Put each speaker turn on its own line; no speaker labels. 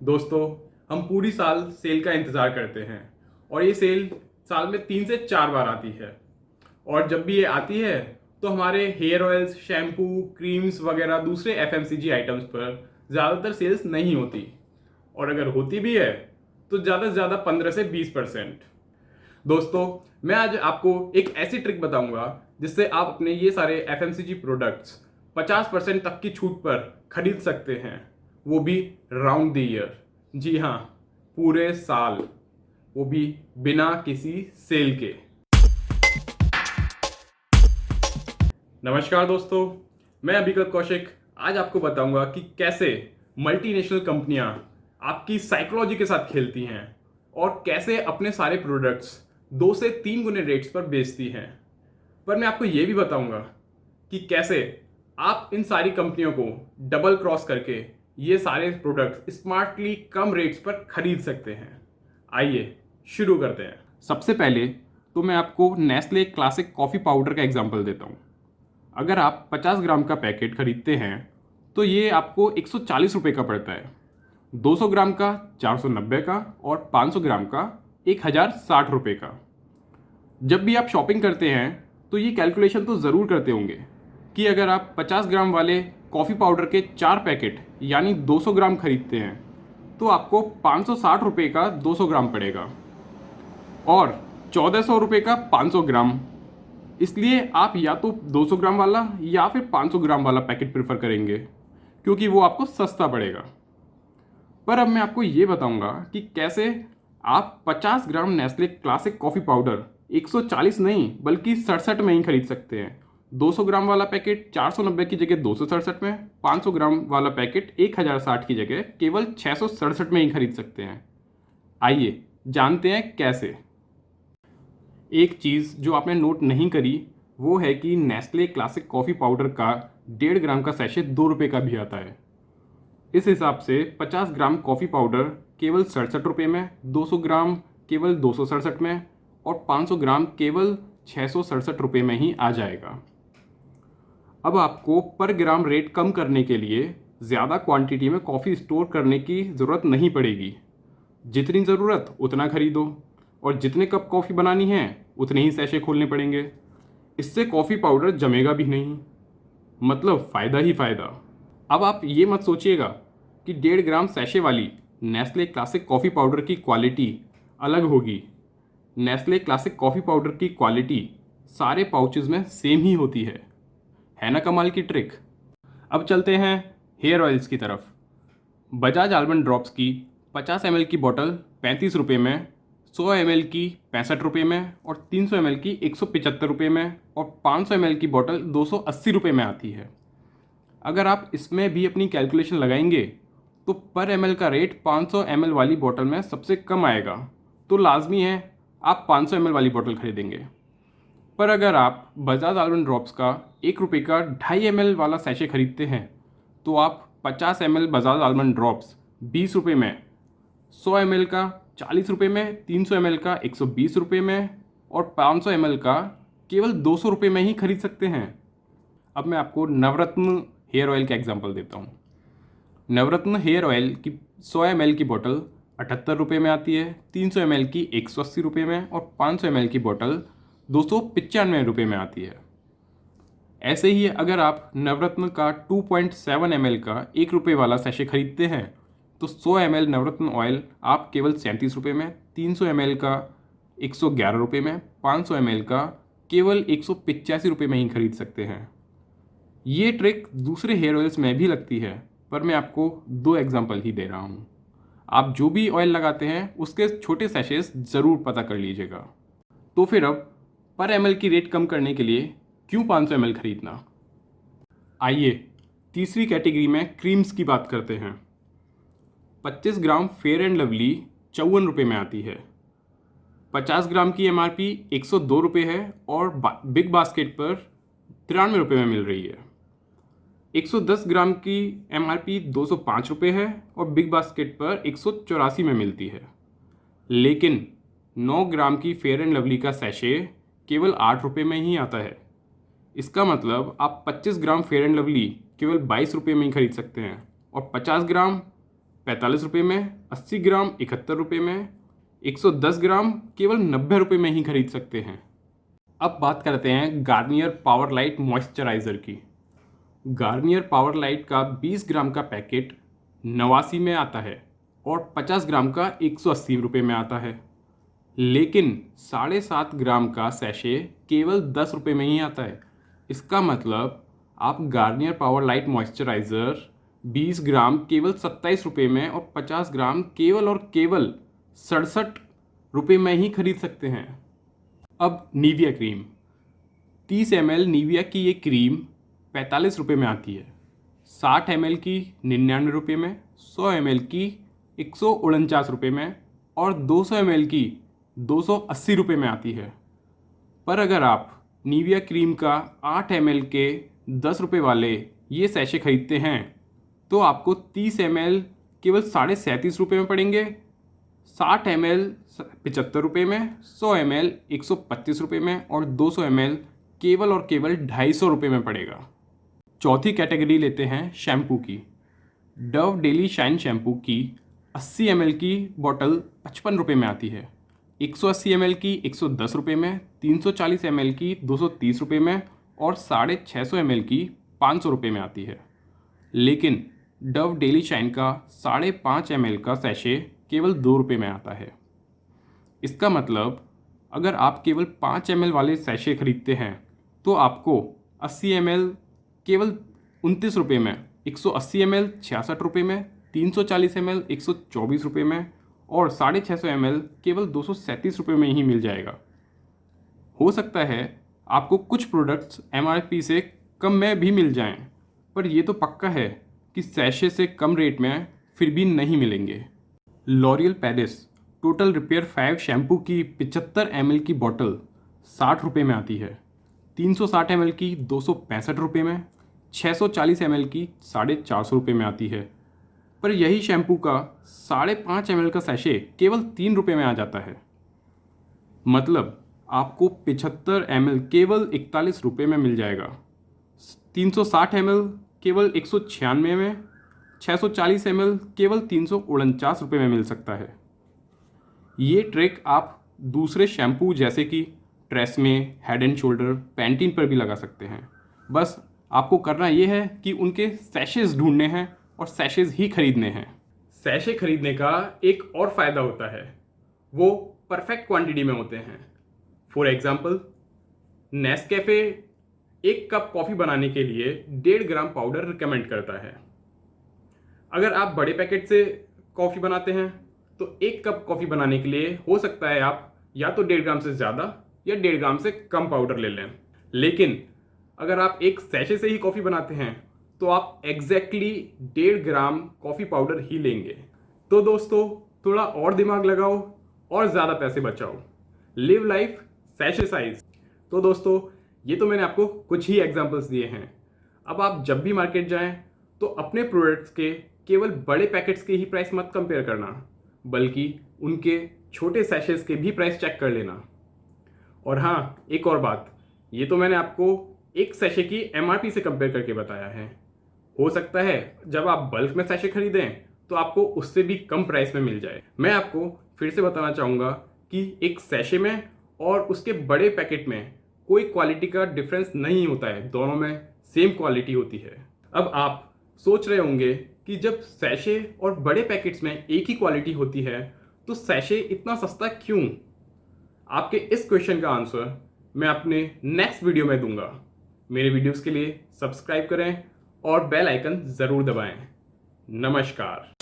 दोस्तों, हम पूरी साल सेल का इंतज़ार करते हैं और ये सेल साल में 3 से 4 बार आती है। और जब भी ये आती है तो हमारे हेयर ऑयल्स, शैम्पू, क्रीम्स वगैरह दूसरे एफएमसीजी आइटम्स पर ज़्यादातर सेल्स नहीं होती, और अगर होती भी है तो ज़्यादा से ज़्यादा 15 से 20%। दोस्तों, मैं आज आपको एक ऐसी ट्रिक बताऊंगा जिससे आप अपने ये सारे एफएमसीजी प्रोडक्ट्स 50% तक की छूट पर खरीद सकते हैं, वो भी राउंड द ईयर। जी हाँ, पूरे साल, वो भी बिना किसी सेल के। नमस्कार दोस्तों, मैं अभिकल्प कौशिक आज आपको बताऊंगा कि कैसे मल्टीनेशनल कंपनियां आपकी साइकोलॉजी के साथ खेलती हैं और कैसे अपने सारे प्रोडक्ट्स 2 से 3 गुने रेट्स पर बेचती हैं। पर मैं आपको ये भी बताऊंगा कि कैसे आप इन सारी कंपनियों को डबल क्रॉस करके ये सारे प्रोडक्ट्स स्मार्टली कम रेट्स पर खरीद सकते हैं। आइए शुरू करते हैं। सबसे पहले तो मैं आपको नेस्ले क्लासिक कॉफ़ी पाउडर का एग्जांपल देता हूँ। अगर आप 50 ग्राम का पैकेट खरीदते हैं तो ये आपको 140 रुपये का पड़ता है। 200 ग्राम का 490 का और 500 ग्राम का 1060 रुपये का। जब भी आप शॉपिंग करते हैं तो ये कैलकुलेशन तो ज़रूर करते होंगे कि अगर आप 50 ग्राम वाले कॉफ़ी पाउडर के 4 पैकेट यानी 200 ग्राम खरीदते हैं तो आपको 560 रुपये का 200 ग्राम पड़ेगा और 1400 रुपये का 500 ग्राम। इसलिए आप या तो 200 ग्राम वाला या फिर 500 ग्राम वाला पैकेट प्रेफर करेंगे क्योंकि वो आपको सस्ता पड़ेगा। पर अब मैं आपको ये बताऊंगा कि कैसे आप 50 ग्राम नेस्ले क्लासिक कॉफ़ी पाउडर 140 नहीं बल्कि 67 में ही खरीद सकते हैं। 200 ग्राम वाला पैकेट 490 की जगह 267 में, 500 ग्राम वाला पैकेट 1060 की जगह केवल 667 में ही खरीद सकते हैं। आइए जानते हैं कैसे। एक चीज़ जो आपने नोट नहीं करी वो है कि नेस्ले क्लासिक कॉफ़ी पाउडर का 1.5 ग्राम का सैशे 2 रुपये का भी आता है। इस हिसाब से 50 ग्राम कॉफ़ी पाउडर केवल 67 रुपये में, 200 ग्राम केवल 267 में और 500 ग्राम केवल 667 रुपये में ही आ जाएगा। अब आपको पर ग्राम रेट कम करने के लिए ज़्यादा क्वांटिटी में कॉफ़ी स्टोर करने की ज़रूरत नहीं पड़ेगी। जितनी ज़रूरत उतना खरीदो और जितने कप कॉफ़ी बनानी है उतने ही सैशे खोलने पड़ेंगे। इससे कॉफ़ी पाउडर जमेगा भी नहीं, मतलब फ़ायदा ही फ़ायदा। अब आप ये मत सोचिएगा कि 1.5 ग्राम सैशे वाली नेस्ले क्लासिक कॉफ़ी पाउडर की क्वालिटी अलग होगी। नेस्ले क्लासिक कॉफ़ी पाउडर की क्वालिटी सारे पाउचेज़ में सेम ही होती है ना कमाल की ट्रिक। अब चलते हैं हेयर ऑयल्स की तरफ। बजाज आलमंड ड्रॉप्स की 50 ml की बोतल 35 रुपये में, 100 ml की 65 रुपये में और 300 ml की 175 रुपये में और 500 ml की बोतल 280 रुपये में आती है। अगर आप इसमें भी अपनी कैलकुलेशन लगाएंगे तो पर ml का रेट 500 ml वाली बोतल में सबसे कम आएगा, तो लाजमी है आप 500 ml वाली बोतल खरीदेंगे। पर अगर आप बजाज आलमंड ड्रॉप्स का 1 रुपये का 2.5 ml वाला सैशे खरीदते हैं तो आप 50 ml बजाज आलमंड ड्रॉप्स 20 रुपये में, 100 ml का 40 रुपये में, 300 ml का 120 रुपये में और 500 ml का केवल 200 रुपये में ही खरीद सकते हैं। अब मैं आपको नवरत्न हेयर ऑयल का एग्जांपल देता हूँ। नवरत्न हेयर ऑयल की 100 ml की बोतल 78 रुपये में आती है, 300 ml की 180 रुपये में और 500 ml की बोतल 295 रुपये में आती है। ऐसे ही अगर आप नवरत्न का 2.7 ml का 1 रुपये वाला सैशे खरीदते हैं तो 100 ml नवरत्न ऑयल आप केवल 37 रुपये में, 300 ml का 111 रुपये में, 500 ml का केवल 185 रुपये में ही खरीद सकते हैं। ये ट्रिक दूसरे हेयर ऑयल्स में भी लगती है, पर मैं आपको 2 एग्जांपल ही दे रहा हूँ। आप जो भी ऑयल लगाते हैं उसके छोटे सैशेस ज़रूर पता कर लीजिएगा। तो फिर अब पर ml की रेट कम करने के लिए क्यों 500 ml खरीदना। आइए तीसरी कैटेगरी में क्रीम्स की बात करते हैं। 25 ग्राम फेयर एंड लवली 54 रुपये में आती है। 50 ग्राम की MRP 102 रुपये है और बिग बास्केट पर 93 रुपये में मिल रही है। 110 ग्राम की MRP 205 रुपये है और बिग बास्केट पर 184 में मिलती है। लेकिन 9 ग्राम की फेयर एंड लवली का सैशे केवल 8 रुपये में ही आता है। इसका मतलब आप 25 ग्राम फेयर एंड लवली केवल 22 रुपये में ही खरीद सकते हैं और 50 ग्राम 45 रुपये में, 80 ग्राम 71 रुपये में, 110 ग्राम केवल 90 रुपये में ही खरीद सकते हैं। अब बात करते हैं गार्नियर पावर लाइट मॉइस्चराइज़र की। गार्नियर पावर लाइट का 20 ग्राम का पैकेट 89 में आता है और 50 ग्राम का 180 रुपये में आता है, लेकिन 7.5 ग्राम का सैशे केवल 10 रुपये में ही आता है। इसका मतलब आप गार्नियर पावर लाइट मॉइस्चराइज़र 20 ग्राम केवल 27 रुपये में और 50 ग्राम केवल और केवल 67 रुपये में ही खरीद सकते हैं। अब निविया क्रीम, 30 ml निविया की ये क्रीम 45 रुपये में आती है, 60 ml की 99 रुपये में, 100 ml की 149 रुपये में और 200 ml की 280 रुपये में आती है। पर अगर आप निविया क्रीम का 8 ml के 10 रुपये वाले ये सैशे खरीदते हैं तो आपको 30 ml केवल 37.5 रुपये में पड़ेंगे, 60 ml 75 रुपये में, 100 ml 125 रुपये में और 200 ml केवल और केवल 250 रुपये में पड़ेगा। चौथी कैटेगरी लेते हैं शैम्पू की। डव डेली शाइन शैम्पू की 80 ml की बॉटल 55 रुपये में आती है, 180 ml की 110 रुपये में, 340 ml की 230 रुपये में और 650 ml की 500 रुपये में आती है। लेकिन डव डेली शाइन का 5.5 ml का सैशे केवल 2 रुपये में आता है। इसका मतलब अगर आप केवल 5 ml वाले सैशे खरीदते हैं तो आपको 80 ml केवल 29 रुपये में, 180 ml 66 रुपये में, 340 ml 124 रुपये में और 650 ml केवल 237 रुपये में ही मिल जाएगा। हो सकता है आपको कुछ प्रोडक्ट्स MRP से कम में भी मिल जाएं, पर ये तो पक्का है कि सैशे से कम रेट में फिर भी नहीं मिलेंगे। L'Oreal Paris total repair 5 shampoo की 75 ml की बॉटल 60 रुपये में आती है, 360 ml की 265 रुपये में, 640 ml की 450 रुपये में आती है। पर यही शैम्पू का 5.5 ml का सैशे केवल 3 रुपये में आ जाता है। मतलब आपको 75 ml केवल 41 रुपये में मिल जाएगा, 360 ml केवल 196 में, 640 ml केवल 349 रुपये में मिल सकता है। ये ट्रिक आप दूसरे शैम्पू जैसे कि TRESemmé, head and shoulder, Pantene पर भी लगा सकते हैं। बस आपको करना ये है कि उनके सैशेज़ ढूंढने हैं और सैशेज़ ही खरीदने हैं। सैशे खरीदने का एक और फ़ायदा होता है, वो परफेक्ट क्वांटिटी में होते हैं। For example, Nescafe 1 cup coffee बनाने के लिए 1.5 ग्राम पाउडर रिकमेंड करता है। अगर आप बड़े पैकेट से कॉफ़ी बनाते हैं तो 1 कप कॉफ़ी बनाने के लिए हो सकता है आप या तो 1.5 ग्राम से ज़्यादा या 1.5 ग्राम से कम पाउडर ले लें। लेकिन अगर आप एक सैशे से ही कॉफ़ी बनाते हैं तो आप एग्जैक्टली 1.5 ग्राम कॉफ़ी पाउडर ही लेंगे। तो दोस्तों, थोड़ा और दिमाग लगाओ और ज़्यादा पैसे बचाओ। Live life sachet size. तो दोस्तों, ये तो मैंने आपको कुछ ही एग्जांपल्स दिए हैं। अब आप जब भी मार्केट जाएं तो अपने प्रोडक्ट्स के केवल बड़े पैकेट्स के ही प्राइस मत कंपेयर करना, बल्कि उनके छोटे सैशेस के भी प्राइस चेक कर लेना। और हाँ, एक और बात, ये तो मैंने आपको एक सैशे की MRP से कंपेयर करके बताया है। हो सकता है जब आप बल्क में सैशे खरीदें तो आपको उससे भी कम प्राइस में मिल जाए। मैं आपको फिर से बताना चाहूँगा कि एक सैशे में और उसके बड़े पैकेट में कोई क्वालिटी का डिफरेंस नहीं होता है, दोनों में सेम क्वालिटी होती है। अब आप सोच रहे होंगे कि जब सैशे और बड़े पैकेट्स में एक ही क्वालिटी होती है तो सैशे इतना सस्ता क्यों? आपके इस क्वेश्चन का आंसर मैं अपने नेक्स्ट वीडियो में दूंगा। मेरे वीडियोस के लिए सब्सक्राइब करें और बेल आइकन ज़रूर दबाएं। नमस्कार।